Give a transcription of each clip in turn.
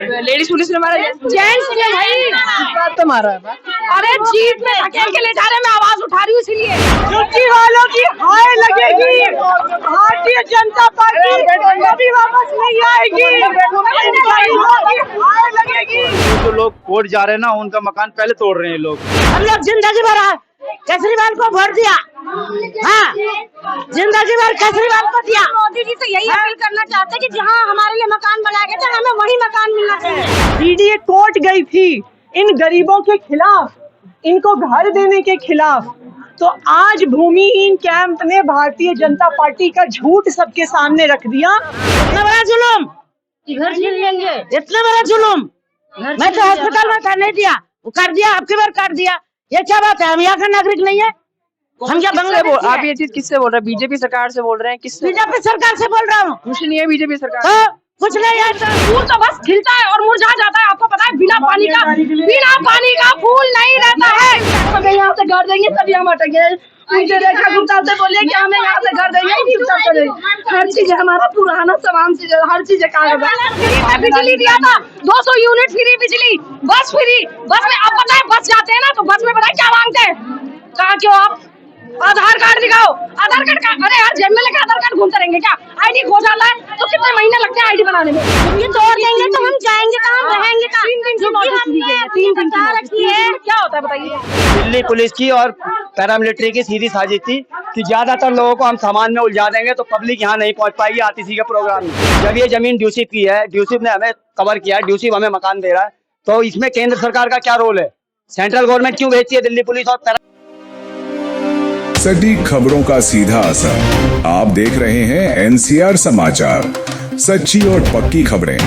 Ladies police ने मारा, gents ने भाई बात तो मारा है। अरे जीप में धकेल के ले जा रहे, मैं आवाज उठा रही हूँ इसीलिए। यूपी वालों की हाय लगेगी, भारतीय जनता पार्टी कभी वापस नहीं आएगी, हाय लगेगी। जो लोग कोर्ट जा रहे हैं ना, उनका मकान पहले तोड़ रहे हैं लोग। हम लोग जिंदगी भर केजरीवाल को वोट दिया, हाँ जिंदगी भर केजरीवाल को दिया। मोदी जी से यही अपील करना चाहते हैं कि जहाँ हमारे लिए मकान बनाया गया था, हमें वही मकान मिलना चाहिए। डीडीए कोर्ट गई थी इन गरीबों के खिलाफ, इनको घर देने के खिलाफ, तो आज भूमिहीन कैंप ने भारतीय जनता पार्टी का झूठ सबके सामने रख दिया। इतना बड़ा जुलूम, घर छीन लेंगे, इतना बड़ा जुलूम। मैं तो अस्पताल में करने दिया, वो कर दिया, आपके बार कर दिया। ये क्या बात है, हम यहाँ का नागरिक नहीं है? हम क्या बंगले बोल? आप ये चीज किससे बोल रहे हैं? बीजेपी सरकार से बोल रहे हैं? किससे? बीजेपी सरकार से बोल रहा हूँ। कुछ नहीं है बीजेपी सरकार। हाँ, कुछ नहीं है। फूल तो बस खिलता है और मुरझा जाता है, आपको पता है। बिना पानी का फूल नहीं रहता है। हमें यहाँ से घर देंगे तभी हम हटेंगे। मुझे रेखा गुप्ता से बोलिए कि हमें यहाँ से घर देंगे, हर चीज हमारा पुराना सामान से हर चीज कागज है। बिजली दिया था 200 यूनिट फ्री बिजली, बस फ्री। बस में अब पता है, बस जाते हैं ना तो बस में पता है क्या मांगते हैं? कहा क्यों आप आधार कार्ड दिखाओ, आधार कार्ड का। अरे यार जेब में लेकर आधार कार्ड घूमते रहेंगे क्या? आईडी खो जाता है तो कितने महीने लगते हैं आईडी बनाने में? ये तोड़ देंगे तो हम जाएंगे कहाँ, रहेंगे कहाँ? 3 दिन की नोटिस दी गई है, 3 दिन की नोटिस। क्या होता है बताइए? दिल्ली पुलिस की और पैरामिलिट्री की सीधी साजिश थी कि ज्यादातर लोगों को हम सामान में उलझा देंगे तो पब्लिक यहाँ नहीं पहुँच पाएगी आतिशी के प्रोग्राम में। जब ये जमीन ड्यूसिप की है, ड्यूसिप ने हमें कवर किया है, ड्यूसिप हमें मकान दे रहा है, तो इसमें केंद्र सरकार का क्या रोल है? सेंट्रल गवर्नमेंट क्यों भेजती है दिल्ली पुलिस और सटीक खबरों का सीधा असर। आप देख रहे हैं एनसीआर समाचार, सच्ची और पक्की खबरें।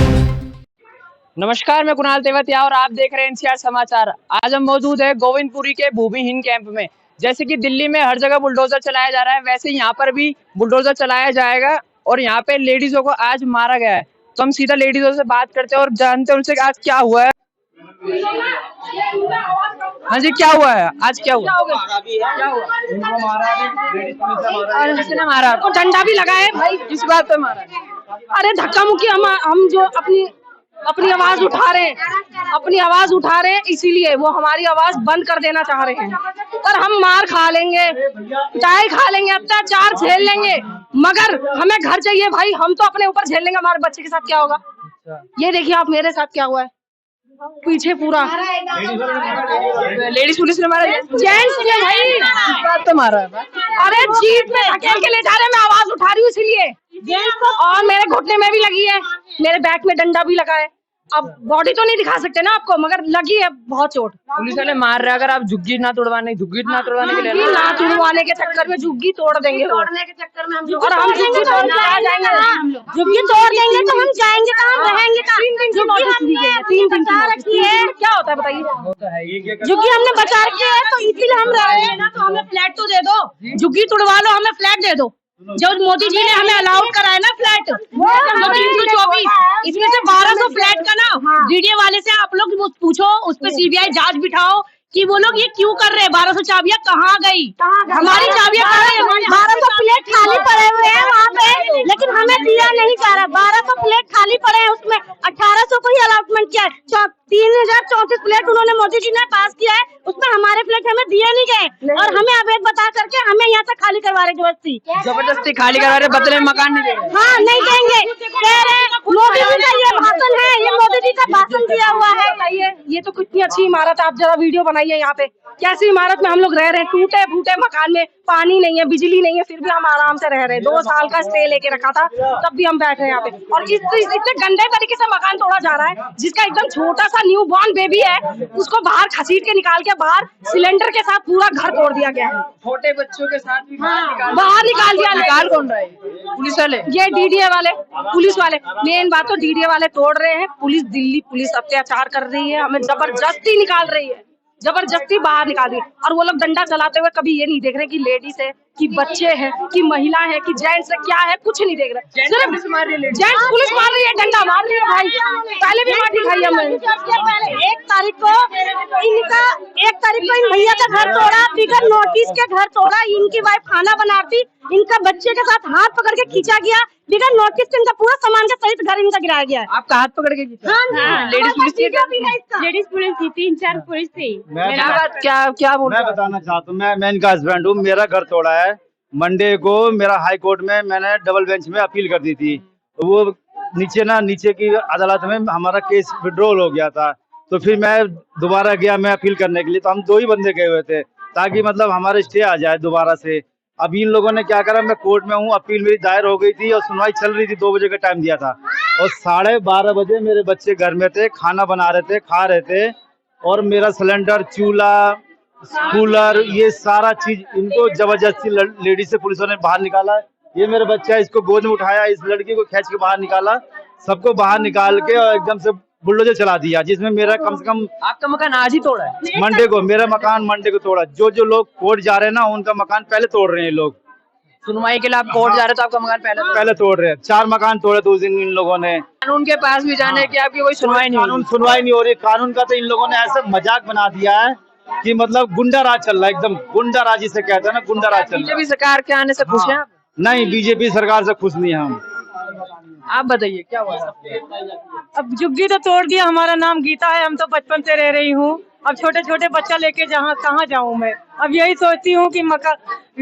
नमस्कार, मैं कुणाल तेवतिया और आप देख रहे हैं एनसीआर समाचार। आज हम मौजूद है गोविंदपुरी के भूमिहीन कैंप में। जैसे कि दिल्ली में हर जगह बुलडोजर चलाया जा रहा है, वैसे यहाँ पर भी बुलडोजर चलाया जाएगा और यहाँ पे लेडीजों को आज मारा गया है। तो हम सीधा लेडीजों से बात करते हैं और जानते हैं उनसे आज क्या हुआ है। हाँ जी, क्या हुआ है आज? क्या हुआ? उनको मारा है, और किसने मारा? और डंडा भी लगा है भाई। किस बात पे मारा? अरे धक्का मुक्की। हम जो अपनी आवाज उठा रहे हैं, अपनी आवाज उठा रहे हैं, इसीलिए वो हमारी आवाज बंद कर देना चाह रहे हैं। पर हम मार खा लेंगे, चाय खा लेंगे, अत्याचार झेल लेंगे, मगर हमें घर चाहिए भाई। हम तो अपने ऊपर झेल लेंगे, हमारे बच्चे के साथ क्या होगा ये देखिए आप। मेरे साथ क्या हुआ है पीछे पूरा। लेडीज पुलिस ने मारा, जेंट्स ने भाई बात तो मारा है। अरे जीप में धकेल के ले जा रहे, मैं आवाज उठा रही हूँ इसीलिए। और मेरे घुटने में भी लगी है, मेरे बैक में डंडा भी लगा है। अब बॉडी तो नहीं दिखा सकते ना आपको, मगर लगी है बहुत चोट। पुलिस वाले मार रहे, अगर आप झुग्गी ना तोड़वाने के लिए ना तुड़वाने के चक्कर में झुग्गी तोड़ देंगे, तोड़ने के चक्कर में हम। और हम झुग्गी तोड़ के आ जाएंगे, झुग्गी तोड़ देंगे तो हम जाएंगे कहाँ, रहेंगे कहाँ? 3 दिन की नोटिस दी गई है, 3 दिन की नोटिस है। क्या होता है बताइए? झुग्गी हमने बचा रखी है तो इसीलिए हम रह रहे हैं ना। तो हमें फ्लैट तो दे दो, झुग्गी तुड़वा लो, हमें फ्लैट दे दो। जो मोदी जी ने हमें अलाउड कराया ना फ्लैट, 324, इसमें से 1200 फ्लैट का ना डीडीए वाले से आप लोग पूछो, उस पर सीबीआई जांच बिठाओ कि वो लोग ये क्यों कर रहे हैं। 1200 चाबियां कहाँ गई? हमारी चाबियां कहाँ गई? 1200 प्लेट खाली पड़े हुए हैं वहाँ पे, लेकिन हमें दिया नहीं जा रहा। 1200 प्लेट खाली पड़े हैं, उसमें 1800 को ही अलॉटमेंट किया है। 3034 प्लेट उन्होंने मोदी जी ने पास किया है, उसमें हमारे प्लेट हमें दिए नहीं गए और हमें अवैध बता करके हमें यहाँ तक खाली करवा रहे जबरदस्ती खाली करवा रहे, बदले में मकान नहीं दे रहे। हाँ नहीं देंगे, कह रहे मोदी जी का ये भाषण है, ये मोदी जी का भाषण दिया हुआ है। ये तो कितनी अच्छी इमारत है, आप जरा वीडियो बनाइए यहाँ पे। कैसी इमारत में हम लोग रह रहे हैं, टूटे फूटे मकान में, पानी नहीं है, बिजली नहीं है, फिर भी हम आराम से रह रहे हैं। 2 साल का स्टे लेके रखा था, तब भी हम बैठे हैं यहाँ पे। और इतने गंदे तरीके से मकान तोड़ा जा रहा है, जिसका एकदम छोटा सा न्यू बॉर्न बेबी है, उसको बाहर घसीट के निकाल के बाहर सिलेंडर के साथ पूरा घर तोड़ दिया गया है। छोटे बच्चों के साथ भी बाहर निकाल दिया। निकाल कौन रहा है? पुलिस वाले, ये डीडीए वाले, पुलिस वाले। मेन बात तो डीडीए वाले तोड़ रहे हैं, पुलिस, दिल्ली पुलिस अत्याचार कर रही है, हमें जबरदस्ती निकाल रही है, जबरदस्ती बाहर निकाल दी। और वो लोग डंडा चलाते हुए कभी ये नहीं देख रहे कि लेडीज है, कि बच्चे हैं, कि महिला है, कि जेंट्स है, क्या है, कुछ नहीं देख रहे। सिर्फ जेंट्स पुलिस मार रही है, डंडा मार रही है भाई। पहले भी माटी खाई हमने। 1 तारीख को इन भैया का घर तोड़ा, बिगर नोटिस के घर तोड़ा। इनकी वाइफ खाना बनाती, इनका बच्चे के साथ हाथ पकड़ के खींचा गया, बिगर नोटिस के इनका पूरा सामान के सहित घर इनका गिराया गया है। आपका हाथ पकड़ के खींचा? हाँ, लेडीज पुलिस थी? लेडीज पुलिस थी, 3-4 पुलिस थी। क्या बोल मैं बताना चाहता हूँ, मैं इनका हस्बैंड हूँ। मेरा घर तोड़ा है। मंडे को मेरा हाई कोर्ट में मैंने डबल बेंच में अपील कर दी थी। वो नीचे की अदालत में हमारा केस विड्रॉल हो गया था। तो फिर मैं दोबारा गया मैं अपील करने के लिए। तो हम 2 ही बंदे गए हुए थे ताकि मतलब हमारे स्टे आ जाए दोबारा से। अब इन लोगों ने क्या करा, मैं कोर्ट में हूँ, अपील मेरी दायर हो गई थी और सुनवाई चल रही थी। 2 बजे का टाइम दिया था और 12:30 बजे मेरे बच्चे घर में थे, खाना बना रहे थे, खा रहे थे। और मेरा सिलेंडर, चूल्हा, कूलर, ये सारा चीज इनको जबरदस्ती लेडीज से पुलिसों ने बाहर निकाला। ये मेरा बच्चा, इसको गोद में उठाया, इस लड़की को खींच के बाहर निकाला, सबको बाहर निकाल के और एकदम से बुलडोजर चला दिया। जिसमें मेरा कम से कम आपका मकान आज ही तोड़ा है? मंडे को मेरा मकान मंडे को तोड़ा। जो लोग कोर्ट जा रहे हैं ना, उनका मकान पहले तोड़ रहे हैं लोग। सुनवाई के लिए आप कोर्ट जा रहे हो तो आपका मकान पहले तोड़ रहे हैं। 4 मकान तोड़े 2 दिन इन लोगों ने। कानून के पास भी जाने की आपकी कोई सुनवाई नहीं हुई? सुनवाई नहीं हो रही। कानून का तो इन लोगों ने ऐसा मजाक बना दिया है कि मतलब गुंडा राज चल रहा है। एकदम गुंडा राज जिसे कहते हैं ना, गुंडा राज चल रहा है। बीजेपी सरकार के आने से खुश हैं आप? नहीं, बीजेपी सरकार से खुश नहीं है हम। आप बताइए क्या हुआ? अब झुग्गी तो तोड़ दिया। हमारा नाम गीता है, हम तो बचपन से रह रही हूँ। अब छोटे छोटे बच्चा लेके जहाँ कहाँ जाऊँ मैं? अब यही सोचती हूँ कि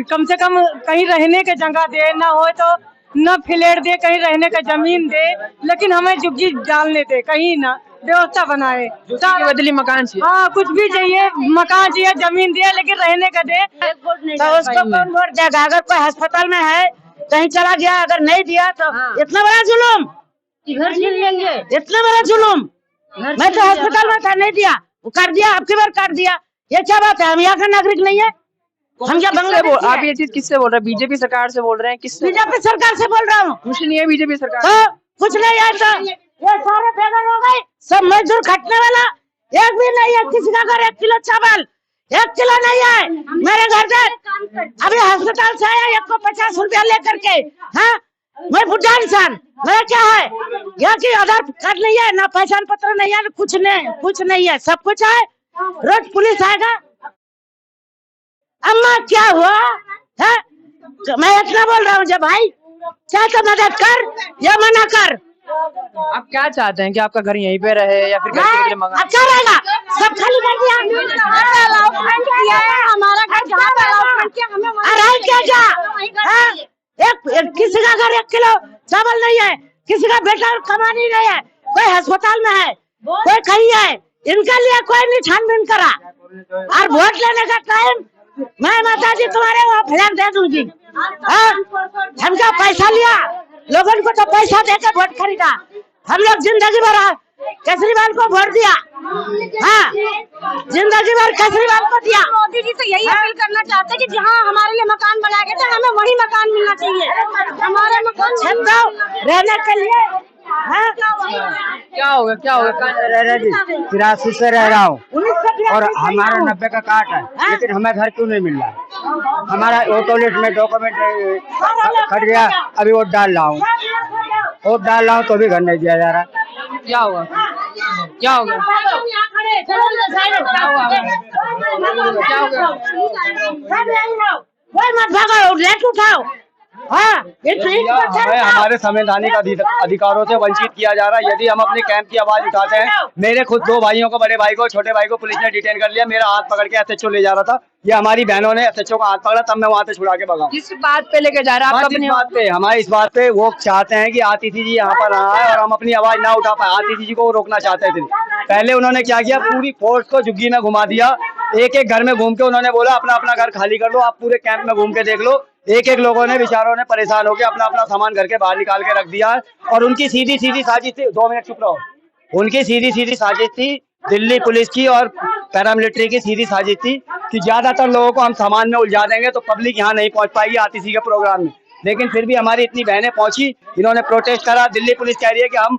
कम से कम कहीं रहने के जगह दे, ना हो तो न फ्लैट दे, कहीं रहने का जमीन दे, लेकिन हमें झुग्गी डालने दे, कहीं ना व्यवस्था बनाए। के बदली मकान चाहिए? हाँ, कुछ भी चाहिए, मकान चाहिए, जमीन दिए, लेकिन रहने का दे। तो उसको कौन वोट देगा? अगर कोई अस्पताल में है, कहीं चला गया, अगर नहीं दिया तो इतना बड़ा जुलूम, घर छीन लेंगे। इतना बड़ा जुलूम। मैं तो अस्पताल में था, नहीं दिया, वो कर दिया, आपकी बार कर दिया। ये क्या बात है? हम यहाँ का नागरिक नहीं है? हम क्या बांग्लादेश? आप ये चीज किससे बोल रहे हैं? बीजेपी सरकार से बोल रहे हैं? किससे? बीजेपी सरकार से बोल रहा हूँ। कुछ नहीं है बीजेपी सरकार। तो कुछ नहीं है तो ये सारे बेघर हो गए, सब मजदूर खटने वाला एक भी नहीं है। किसी का घर 1 किलो चावल, 1 किलो नहीं है। मेरे घर से अभी अस्पताल से आया, 1 को 50 रुपया लेकर के। हाँ, मैं बुढ़ा इंसान, मेरा क्या है? यहाँ की आधार कार्ड नहीं है, ना पहचान पत्र नहीं है, कुछ नहीं है। सब कुछ है। रोज पुलिस आएगा। अम्मा क्या हुआ है? मैं इतना बोल रहा हूँ, जब भाई चाहे तो मदद कर या मना कर। आप क्या चाहते हैं कि आपका घर यहीं पे रहे या फिर घर के बदले मकान? अब क्या रहेगा? सब खाली कर दिया। अलाउंसमेंट किया है, हमारा घर जहाँ पे अलाउंसमेंट किया हमें वहाँ क्या? किसी का घर 1 किलो चावल नहीं है, किसी का बेटा कमानी नहीं है, कोई अस्पताल में है, कोई कहीं है। इनके लिए कोई नहीं छानबीन करा। और वोट लेने का टाइम मैं माता जी तुम्हारे वहाँ फ्लैग दे दूंगी। हम क्या पैसा लिया? लोगों को तो पैसा देकर वोट खरीदा। हम लोग जिंदगी भर केजरीवाल को वोट दिया। हाँ, जिंदगी भर केजरीवाल को दिया। मोदी जी से यही अपील करना चाहते हैं कि जहाँ हमारे लिए मकान बनाया गया था, हमें वही मकान मिलना चाहिए। हमारे मकान छीन दो रहने के लिए। हाँ? क्या होगा? 83 से रह रहा हूँ और हमारा 90 का कार्ड है, लेकिन हमें घर क्यों नहीं मिल रहा? हमारा वो टॉयलेट में डॉक्यूमेंट कट गया। अभी वोट डाल रहा हूँ तो भी घर नहीं दिया जा रहा। क्या होगा? क्या होगा? मत भागो, लेट उठाओ। हाँ, हमें हमारे संवैधानिक अधिकारों से वंचित किया जा रहा है। यदि हम अपने कैंप की आवाज उठाते हैं, मेरे खुद 2 भाइयों को, बड़े भाई को, छोटे भाई को पुलिस ने डिटेन कर लिया। मेरा हाथ पकड़ के एसएचओ ले जा रहा था। ये हमारी बहनों ने एसएचओ का हाथ पकड़ा, तब मैं वहाँ से छुड़ा के भगा। किस बात पे लेके जा रहा है? इस बात पे, हमारे इस बात पे वो चाहते हैं कि आतिथि जी यहाँ पर आए और हम अपनी आवाज ना उठा पाए। आतिथि जी को रोकना चाहते थे। पहले उन्होंने क्या किया, पूरी फोर्स को झुग्गी में घुमा दिया। एक घर में घूम के उन्होंने बोला अपना अपना घर खाली कर लो, आप पूरे कैंप में घूम के देख लो। एक लोगों ने, बेचारों ने परेशान होकर अपना अपना सामान घर के बाहर निकाल के रख दिया। और उनकी सीधी साजिश थी। 2 मिनट चुप रहो। उनकी सीधी साजिश थी, दिल्ली पुलिस की और पैरामिलिट्री की सीधी साजिश थी कि ज्यादातर लोगों को हम सामान में उलझा देंगे तो पब्लिक यहाँ नहीं पहुंच पाएगी आतिशी के प्रोग्राम में। लेकिन फिर भी हमारी इतनी बहनें पहुंची, इन्होंने प्रोटेस्ट करा। दिल्ली पुलिस कह रही है कि हम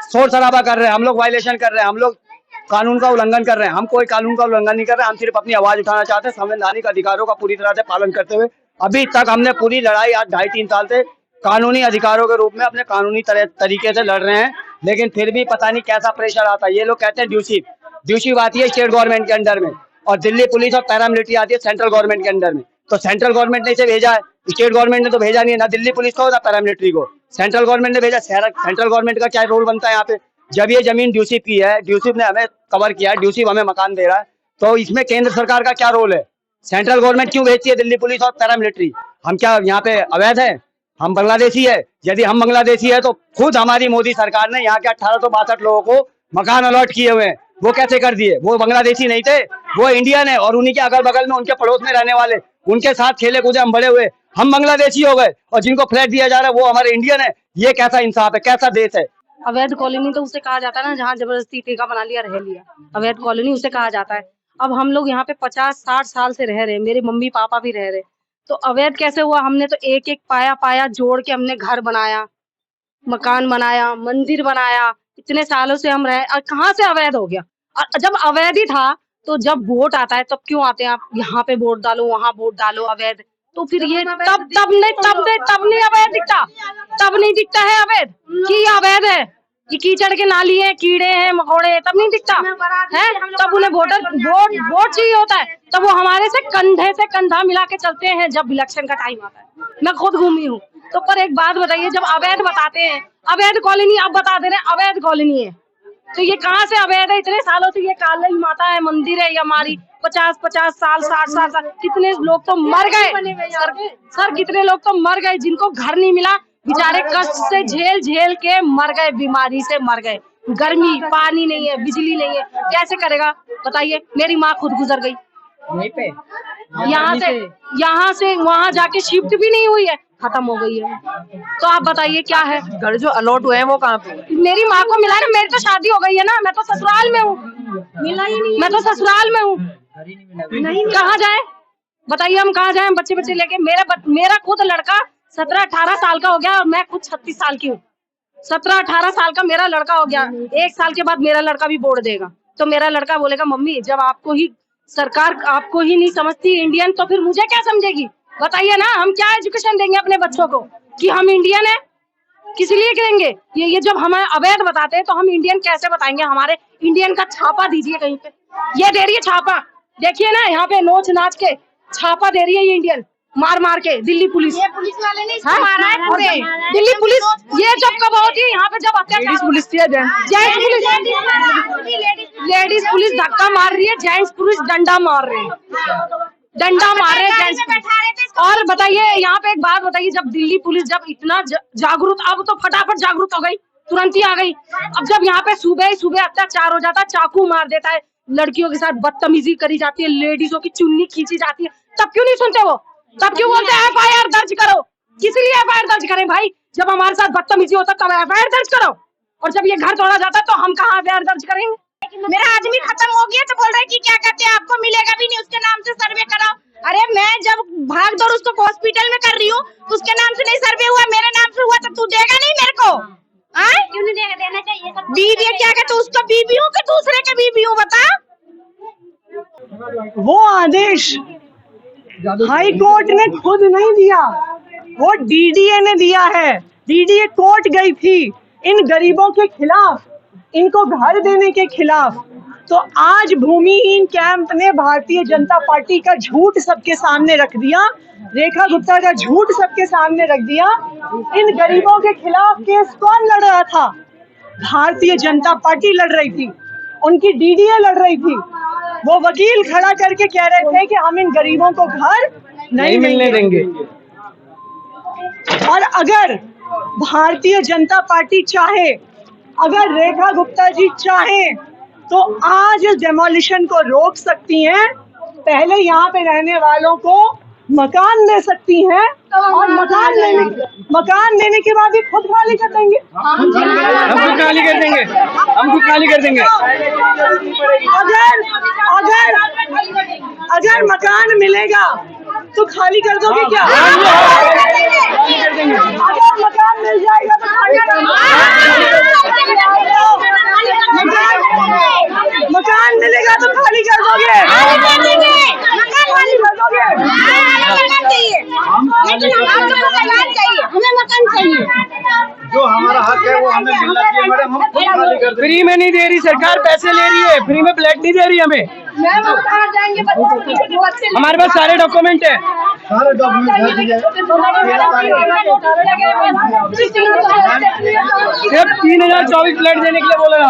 शोर शराबा कर रहे हैं, हम लोग वायलेशन कर रहे हैं, हम लोग कानून का उल्लंघन कर रहे हैं। हम कोई कानून का उल्लंघन नहीं कर रहे, हम सिर्फ अपनी आवाज उठाना चाहते हैं, संवैधानिक अधिकारों का पूरी तरह से पालन करते हुए अभी तक हमने पूरी लड़ाई आज 2.5-3 साल से कानूनी अधिकारों के रूप में अपने कानूनी तरीके से लड़ रहे हैं, लेकिन फिर भी पता नहीं कैसा प्रेशर आता है। ये लोग कहते हैं ड्यूशिप आती है स्टेट गवर्नमेंट के अंडर में, और दिल्ली पुलिस और पैरामिलिट्री आती है सेंट्रल गवर्नमेंट के अंडर में। तो सेंट्रल गवर्नमेंट ने इसे भेजा है, स्टेट गवर्नमेंट ने तो भेजा नहीं है, ना दिल्ली पुलिस को ना पैरामिलिट्री को, सेंट्रल गवर्नमेंट ने भेजा। सेंट्रल गवर्नमेंट का क्या रोल बनता है यहाँ पे? जब ये जमीन ड्यूशिप की है, ड्यूशिप ने हमें कवर किया है, ड्यूशिप हमें मकान दे रहा है, तो इसमें केंद्र सरकार का क्या रोल है? सेंट्रल गवर्नमेंट क्यों भेजती है दिल्ली पुलिस और पैरामिलिट्री? हम क्या यहाँ पे अवैध है? हम बांग्लादेशी है? यदि हम बांग्लादेशी है तो खुद हमारी मोदी सरकार ने यहाँ के 1862 लोगों को मकान अलॉट किए हुए हैं, वो कैसे कर दिए? वो बांग्लादेशी नहीं थे, वो इंडियन है, और उन्हीं के अगल बगल में उनके पड़ोस में रहने वाले, उनके साथ खेले कूदे हम बड़े हुए, हम बांग्लादेशी हो गए, और जिनको फ्लैट दिया जा रहा है वो हमारे इंडियन है। ये कैसा इंसाफ है? कैसा देश है? अवैध कॉलोनी तो उसे कहा जाता है ना, जहाँ जबरदस्ती ठेका बना लिया रह लिया, अवैध कॉलोनी उसे कहा जाता है। अब हम लोग यहाँ पे 50-60 साल से रह रहे हैं, मेरे मम्मी पापा भी रह रहे, तो अवैध कैसे हुआ? हमने तो एक एक पाया जोड़ के हमने घर बनाया, मकान बनाया, मंदिर बनाया, इतने सालों से हम रहे, और कहाँ से अवैध हो गया? और जब अवैध ही था तो जब वोट आता है तब क्यों आते हैं आप? यहाँ पे वोट डालो, वहाँ वोट डालो, अवैध। तो फिर ये तब नहीं अवैध दिखता, तब नहीं दिखता है अवैध कि ये अवैध है, ये कीचड़ के नाली है, कीड़े हैं, मकोड़े, तब नहीं दिखता है। तब उन्हें वोट चाहिए होता है, तब वो हमारे से कंधे से कंधा मिला के चलते हैं जब इलेक्शन का टाइम आता है। मैं खुद घूमी हूँ। तो पर एक बात बताइए, जब अवैध बताते हैं, अवैध कॉलोनी अब बता दे रहे हैं अवैध कॉलोनी है, तो ये कहाँ से अवैध है? इतने सालों से ये काली माता है, मंदिर है, ये हमारी 50-50 साल 60 साल, कितने लोग तो मर गए सर, कितने लोग तो मर गए जिनको घर नहीं मिला, बेचारे कष्ट से झेल के मर गए, बीमारी से मर गए, गर्मी, पानी नहीं है, बिजली नहीं है, कैसे करेगा बताइए? मेरी माँ खुद गुजर गई वहीं पे, यहाँ से वहाँ जाके शिफ्ट भी नहीं हुई है, खत्म हो गई है। तो आप बताइए क्या है? घर जो अलॉट हुए हैं वो कहाँ पे? मेरी माँ को मिला ना, मेरी तो शादी हो गई है ना, मैं तो ससुराल में हूँ, मिला ही नहीं, मैं तो ससुराल में हूँ, कहाँ जाए बताइए? हम कहाँ जाए बच्चे लेके? मेरा खुद लड़का 17-18 साल का हो गया, और मैं खुद 36 साल की हूँ। 17-18 साल का मेरा लड़का हो गया, 1 साल के बाद मेरा लड़का भी बोर्ड देगा, तो मेरा लड़का बोलेगा मम्मी जब आपको ही सरकार आपको ही नहीं समझती इंडियन, तो फिर मुझे क्या समझेगी? बताइए ना, हम क्या एजुकेशन देंगे अपने बच्चों को कि हम इंडियन है? किस लिए करेंगे? ये जब हमें अवैध बताते हैं तो हम इंडियन कैसे बताएंगे? हमारे इंडियन का छापा दीजिए कहीं पे, ये दे रही है छापा, देखिए ना यहाँ पे नोच नाच के छापा दे रही है ये इंडियन, मार के दिल्ली पुलिस, ये पुलिस वाले ने इसको मारा है पूरे, दिल्ली पुलिस। ये जब कब होती है यहाँ पे? जब अत्याचार पुलिस थी, जेंट्स पुलिस, लेडीज पुलिस धक्का मार रही है, जेंट्स पुलिस डंडा मार रहे हैं, डंडा मार रहे हैं जेंट्स। और बताइए यहाँ पे एक बात बताइए, जब दिल्ली पुलिस जब इतना जागरूक, अब तो फटाफट जागरूक हो गई, तुरंत ही आ गई। अब जब यहाँ पे सुबह अत्याचार हो जाता है, चाकू मार देता है, लड़कियों के साथ बदतमीजी करी जाती है, लेडीजों की चुन्नी खींची जाती है, तब क्यों नहीं सुनते वो? तब क्यों बोलते हैं FIR दर्ज करो? किस लिए FIR दर्ज करें भाई? जब हमारे साथ बदतमीजी होता तब FIR दर्ज करो, और जब ये घर तोड़ा जाता है तो हम कहाँ FIR दर्ज करेंगे? मेरा आदमी खत्म हो गया तो बोल रहे कि क्या कहते हैं आपको मिलेगा भी नहीं, उसके नाम से सर्वे कराओ। अरे मैं जब भाग दौड़ उसको हॉस्पिटल में कर रही हूँ, उसके नाम से नहीं सर्वे हुआ, मेरे नाम से हुआ, तो तू देगा नहीं मेरे को? क्यों नहीं देगा? देना चाहिए। बीवी क्या कहते, उसका बीवी हूँ कि दूसरे के बीवी हूँ? बता। वो आदेश हाई कोर्ट ने खुद नहीं दिया, वो DDA ने दिया है। DDA कोर्ट गई थी इन गरीबों के खिलाफ, इनको घर देने के खिलाफ। तो आज भूमिहीन कैंप ने भारतीय जनता पार्टी का झूठ सबके सामने रख दिया, रेखा गुप्ता का झूठ सबके सामने रख दिया। इन गरीबों के खिलाफ केस कौन लड़ रहा था? भारतीय जनता पार्टी लड़ रही थी, उनकी DDA लड़ रही थी। वो वकील खड़ा करके कह रहे थे कि हम इन गरीबों को घर नहीं मिलने देंगे। और अगर भारतीय जनता पार्टी चाहे, अगर रेखा गुप्ता जी चाहें, तो आज इस डेमोलिशन को रोक सकती हैं। पहले यहाँ पे रहने वालों को मकान दे सकती हैं, और मकान देने के बाद ही खुद खाली कर देंगे। हम खुद खाली कर देंगे, हम खुद खाली कर देंगे। अगर मकान मिलेगा तो खाली कर दोगे क्या? अगर मकान मिल जाएगा तो खाली कर मकान मिलेगा तो खाली कर दोगे? फ्री में नहीं दे रही सरकार, पैसे ले रही है, फ्री में ब्लड नहीं दे रही हमें। मैम हम कहाँ जाएंगे? बच्चे हमारे पास सारे डॉक्यूमेंट है। सारे डॉक्यूमेंट सिर्फ 3024 ब्लड देने के लिए बोले ना।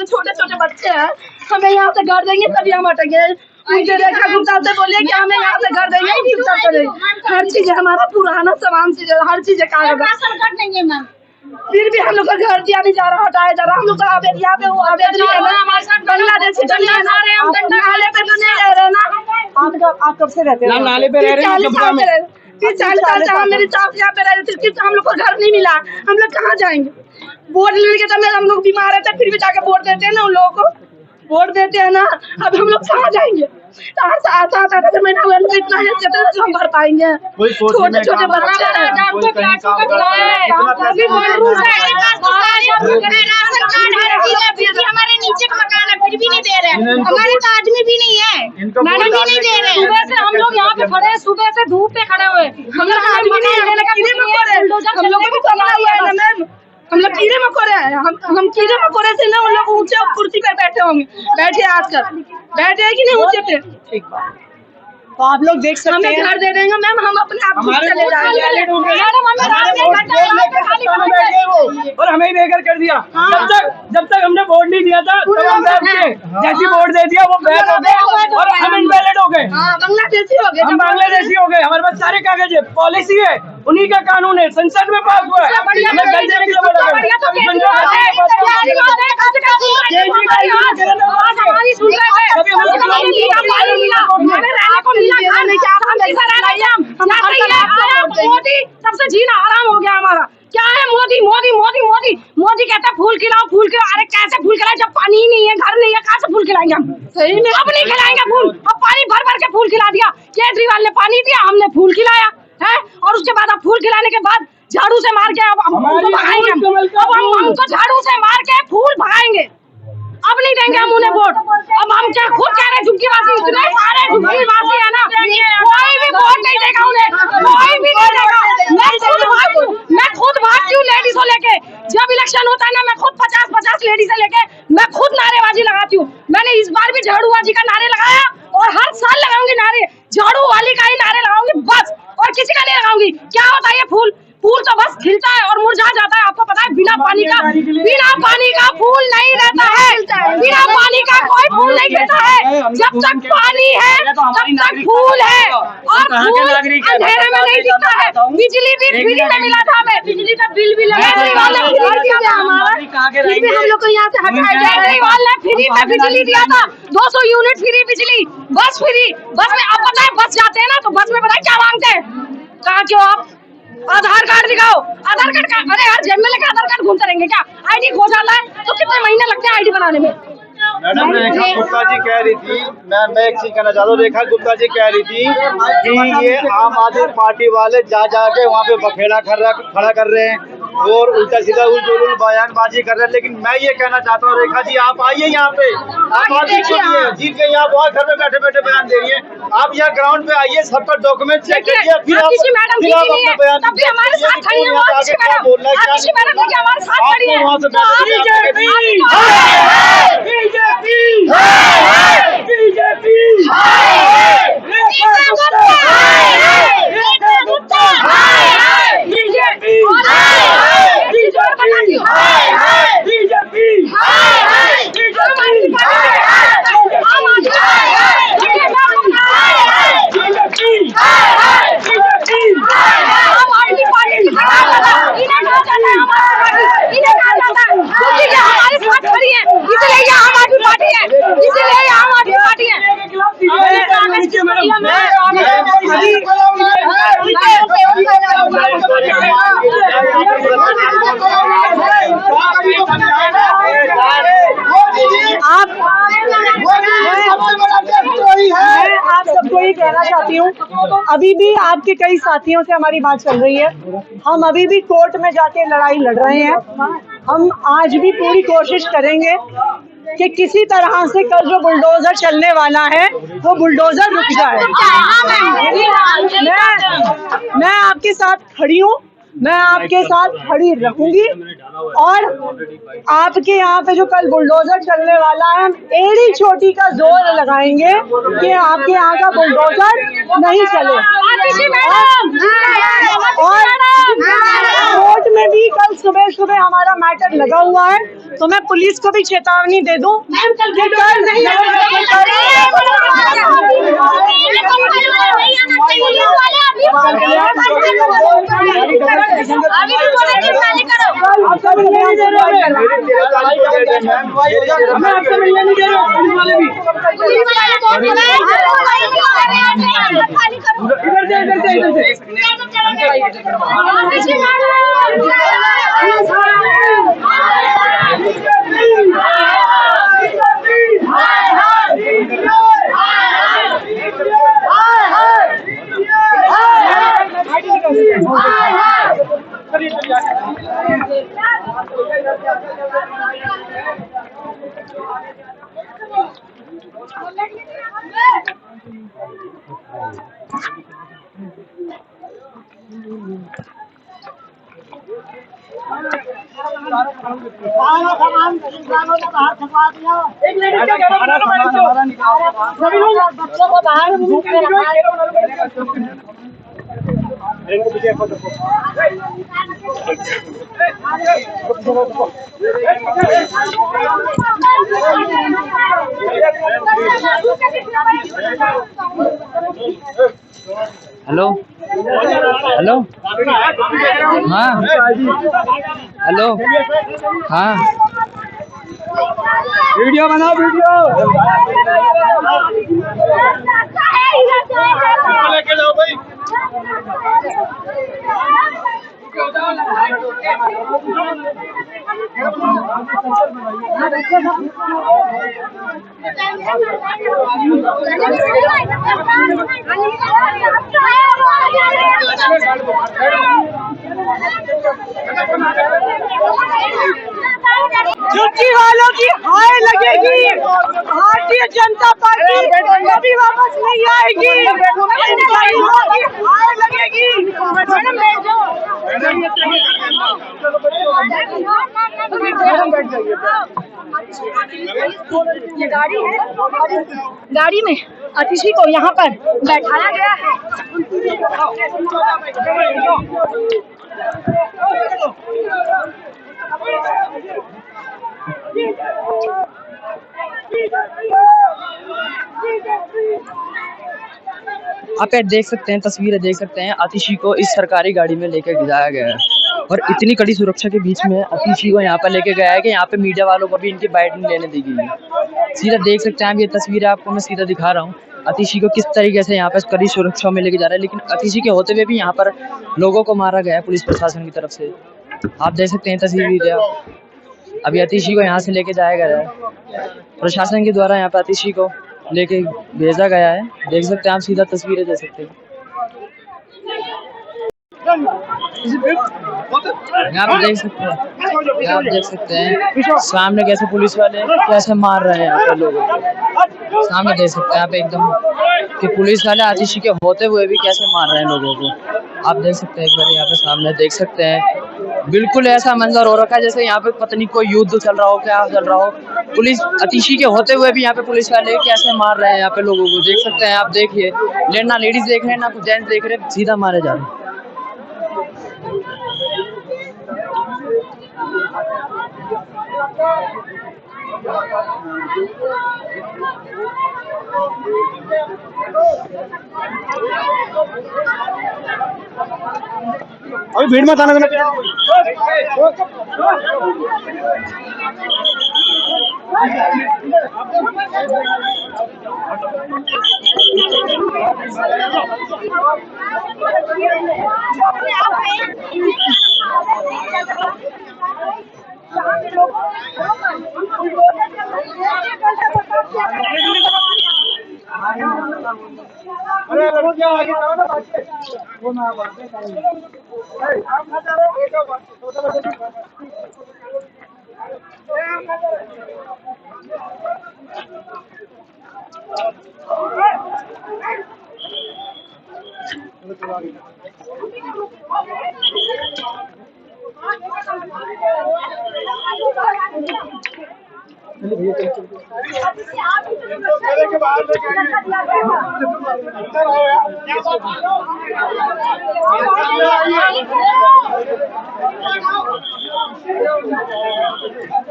छोटे छोटे बच्चे हैं, हमें यहाँ से घर देंगे तभी हम हटेंगे। मुझे रेखा गुप्ता से बोलिए कि हमें यहाँ से घर देंगे, हर चीज हमारा पुराना सामान से हर चीज कागज, फिर भी हम लोग का घर दिया नहीं जा रहा, हटाया जा रहा। हम लोग का अवैध यहाँ पे वो अवैध है ना, बांग्लादेशी नाले पे तो नहीं रह रहे ना। आप कब से रहते हैं? नाले पे रह रहे हैं। 40 साल से, फिर 40 साल से मेरी सास यहाँ पे रह रही थी, हम लोग को घर नहीं मिला, हम लोग कहाँ जाएंगे? वोट लेने के समय हम लोग बीमार रहते, फिर भी जाके वोट देते हैं ना, उन लोगों को वोट देते हैं ना। अब हम लोग कहाँ जाएंगे? 8 महीना हुआ, इतना जो हम भर पाएंगे। छोटे छोटे बच्चे हैं, हमारे नीचे का मकान है, फिर भी नहीं दे रहे, हमारे तो आदमी भी नहीं है, मैडम भी नहीं दे रहे। सुबह से हम लोग यहाँ पे खड़े हैं, सुबह से धूप पे खड़े हुए, हम लोग आदमी नहीं है, हम लोग को पकड़ा हुआ है ना मैम। हम लोग कीड़े मकोड़े हैं, हम कीड़े मकोड़े से ना उन लोग ऊंचे कुर्सी पे बैठे होंगे, बैठे आजकल बैठे हैं कि नहीं ऊंचे पे। ठीक बात। तो आप लोग देख सकते हैं, हमें घर दे देंगे मैम, हम अपने आप हमारे चले जाएंगे। और हमें ही बेघर कर दिया। जब तक हमने वोट नहीं दिया था तब हम बैठ गए, जैसे वोट दे दिया वो बैठ हो गए और हम इनवैलिड हो गए, बांग्लादेशी हो गए, हम बांग्लादेशी हो गए। हमारे पास सारे कागज है, पॉलिसी है, उन्हीं का कानून है, संसद में पास हुआ है। हमें घर देने के लिए बोला मोदी सबसे जीना आराम हो गया हमारा। क्या है मोदी मोदी मोदी मोदी मोदी कहता है फूल खिलाओ फूल खिलाओ। अरे कैसे फूल खिलाए जब पानी ही नहीं है, घर नहीं है, कहाँ से फूल खिलाएंगे हम? सही में अब नहीं खिलाएंगे फूल। अब पानी भर भर के फूल खिला दिया, केजरीवाल ने पानी दिया, हमने फूल खिलाया है। और उसके बाद अब फूल खिलाने के बाद झाड़ू से मार के अब हमको भगाएंगे। अब हम हमको झाड़ू से मार के फूल भगाएंगे। अब नहीं देंगे हम उन्हें वोट। अब हम क्या खुद कह रहे हैं, झुग्गीवासी इतने सारे झुग्गीवासी है ना, कोई भी वोट नहीं देगा उन्हें, कोई भी नहीं देगा। मैं खुद भागती हूँ लेडीजों लेके, जब इलेक्शन होता है ना मैं खुद 50-50 लेडीज लेके मैं खुद नारेबाजी लगाती हूँ। मैंने इस बार भी झाड़ूबाजी का नारे लगाया और हर साल लगाऊंगी नारे, झाड़ू वाली का ही नारे लगाऊंगी बस, और किसी का नहीं लगाऊंगी। क्या होता है फूल तो बस खिलता है और मुरझा जाता है। आपको पता है बिना पानी का फूल नहीं रहता है, बिना पानी का कोई फूल नहीं खिलता है। जब तक पानी है तब तक फूल है, और फूल अंधेरे में नहीं दिखता है। बिजली भी फ्री में मिला था हमें, बिजली का बिल भी लगा हमारा, फिर भी हम लोग को यहाँ से हटाया गया। केजरीवाल ने फ्री में बिजली दिया था, 200 यूनिट फ्री बिजली, बस फ्री। बस में अब पता है बस जाते हैं ना तो बस में पता है क्या मांगते हैं, कहा क्यों आप आधार कार्ड दिखाओ, आधार कार्ड का। अरे यार जेब में लेके आधार कार्ड घूमते रहेंगे क्या? आईडी खो जाता है तो कितने महीने लगते हैं आईडी बनाने में? मैडम रेखा गुप्ता जी कह रही थी, मैं एक चीज कहना चाहता हूँ। रेखा गुप्ता जी कह रही थी कि ये आम आदमी पार्टी वाले जा के वहाँ पे बखेड़ा खड़ा कर रहे हैं और उल्टा सीधा उलझुल बयानबाजी कर रहे हैं। लेकिन मैं ये कहना चाहता हूँ रेखा जी, आप आइए यहाँ पे, आप आदमी जीत के यहाँ बहुत घर में बैठे बैठे बयान दे रही है। आप यहाँ ग्राउंड पे आइए, सबका डॉक्यूमेंट चेक करिए, फिर आप अपना बयान बोलना आप सबको ये कहना चाहती हूँ, अभी भी आपके कई साथियों से हमारी बात चल रही है। हम अभी भी कोर्ट में जाके लड़ाई लड़ रहे हैं। हम आज भी पूरी कोशिश करेंगे कि किसी तरह से कल जो बुलडोजर चलने वाला है वो बुलडोजर रुक जाए। मैं आपके साथ खड़ी हूँ, मैं आपके साथ खड़ी रहूंगी और आपके यहाँ पे जो कल बुलडोजर चलने वाला है, हम एड़ी चोटी का जोर लगाएंगे कि आपके यहाँ का बुलडोजर नहीं चले। और कोर्ट में भी कल सुबह सुबह हमारा मैटर लगा हुआ है, तो मैं पुलिस को भी चेतावनी दे दूं कि कल बच्चों को बाहर धूप में हेलो हेलो, हाँ हेलो, हाँ वीडियो बनाओ वीडियो। लेके जाओ भाई। झुग्गी वालों की हाय लगेगी, भारतीय जनता पार्टी कभी वापस नहीं आएगी। गरीबों की हाय लगेगी। ये गाड़ी है, गाड़ी में अतिथि को यहाँ पर बैठाया गया है। आप ये देख सकते हैं, तस्वीरें देख सकते हैं, अतिथि को इस सरकारी गाड़ी में लेकर जाया गया है और इतनी कड़ी सुरक्षा के बीच में अतिथि को यहाँ पर लेके गया है कि यहाँ पे मीडिया वालों को भी इनकी बाइट नहीं लेने दी गई है। सीधा देख सकते हैं आप, ये तस्वीरें आपको मैं सीधा दिखा रहा हूँ अतिथि को किस तरीके से यहाँ पर कड़ी सुरक्षा में लेके जा रहा है, लेकिन अतिथि के होते हुए भी यहाँ पर लोगों को मारा गया है पुलिस प्रशासन की तरफ से। आप देख सकते हैं तस्वीरें, अभी अतिथि को यहाँ से लेके जाया गया है, प्रशासन के द्वारा यहाँ पर अतिथि को लेके भेजा गया है। देख सकते हैं आप, सीधा तस्वीरें देख सकते हैं। यहाँ पे देख सकते हैं, यहाँ आप देख सकते हैं सामने कैसे पुलिस वाले कैसे मार रहे हैं यहाँ पे लोगों को। सामने देख सकते हैं आप एकदम कि पुलिस वाले आतिशी के होते हुए भी कैसे मार रहे हैं लोगों को। आप देख सकते हैं एक बार यहाँ पे सामने देख सकते हैं, बिल्कुल ऐसा मंजर हो रखा है जैसे यहाँ पे पता नहीं कोई युद्ध चल रहा हो, क्या चल रहा हो। पुलिस अतिशी के होते हुए भी यहाँ पे पुलिस वाले कैसे मार रहे हैं यहाँ पे लोगों को। देख सकते हैं आप, देखिए ना लेडीज देख रहे हैं ना जेंट्स देख रहे हैं, सीधा मारे जा रहे हैं। अभी भीड़ में आना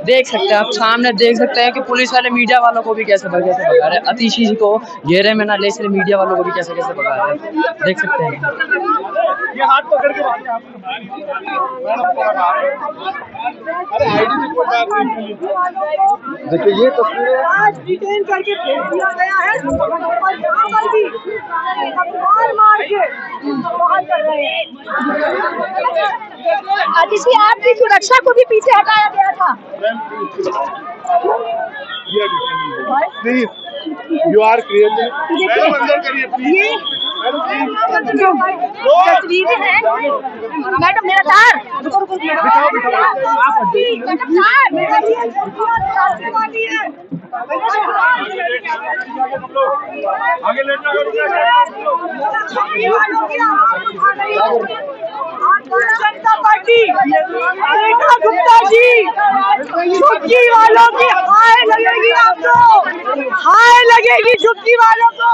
देख सकते हैं आप, सामने देख सकते हैं कि पुलिस वाले मीडिया वालों को भी कैसे भगा रहे हैं। अतिशी जी को घेरे में ना ले, इसलिए मीडिया वालों को भी कैसे कैसे भगा रहे हैं, देख सकते हैं। ये हाथ पकड़ के बात आप देखिए ये तस्वीरें आज डिटेन करके भेज दिया गया है और यहाँ पर भी मार के बाहर कर रहे हैं। आतिशी आपकी सुरक्षा को भी पीछे हटाया गया था। प्लीज यू आर क्रिएटिंग अंदर करिए प्लीज। तस्वीरें हैं मैडम, मेरा तार आगे ले जनता पार्टी रेखा गुप्ता जी, झुग्गी वालों की हाय लगेगी, आपको हाय लगेगी, झुग्गी वालों को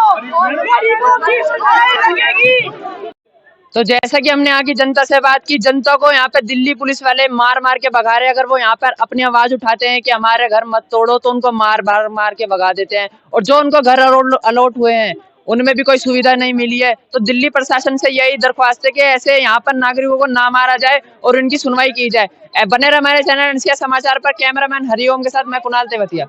गरीबों की हाय लगेगी। तो जैसा कि हमने यहाँ की जनता से बात की, जनता को यहाँ पे दिल्ली पुलिस वाले मार मार के भगा रहे हैं। अगर वो यहाँ पर अपनी आवाज उठाते हैं कि हमारे घर मत तोड़ो, तो उनको मार के भगा देते हैं। और जो उनको घर अलॉट हुए हैं उनमें भी कोई सुविधा नहीं मिली है। तो दिल्ली प्रशासन से यही दरख्वास्त है कि ऐसे यहाँ पर नागरिकों को ना मारा जाए और उनकी सुनवाई की जाए। बने रहे हमारे चैनल एनसीआर समाचार पर। कैमरामैन हरिओम के साथ मैं कुणाल तेवतिया।